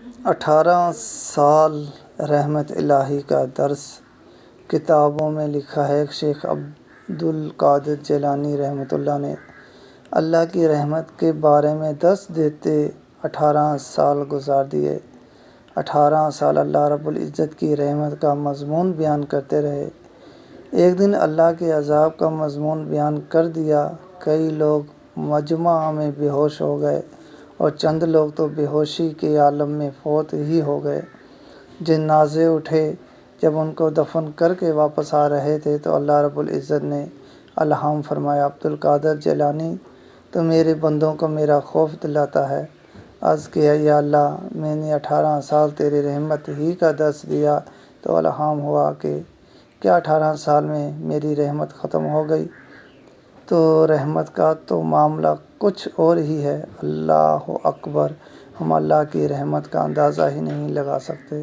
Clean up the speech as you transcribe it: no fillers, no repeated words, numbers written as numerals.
18 سال رحمت الہی کا درس۔ کتابوں میں لکھا ہے شیخ عبد القادر جیلانی رحمۃ اللہ نے اللہ کی رحمت کے بارے میں دس دیتے 18 سال گزار دیے۔ 18 سال اللہ رب العزت کی رحمت کا مضمون بیان کرتے رہے۔ ایک دن اللہ کے عذاب کا مضمون بیان کر دیا۔ کئی لوگ مجمع میں بے ہوش ہو گئے اور چند لوگ تو بے ہوشی کے عالم میں فوت ہی ہو گئے۔ جنازے اٹھے۔ جب ان کو دفن کر کے واپس آ رہے تھے تو اللہ رب العزت نے الہام فرمایا، عبد القادر جیلانی، تو میرے بندوں کو میرا خوف دلاتا ہے۔ عرض کیا، یا اللہ، میں نے 18 سال تیری رحمت ہی کا درس دیا تو الہام ہوا کہ کیا 18 سال میں میری رحمت ختم ہو گئی؟ تو رحمت کا تو معاملہ کچھ اور ہی ہے۔ اللہ اکبر! ہم اللہ کی رحمت کا اندازہ ہی نہیں لگا سکتے۔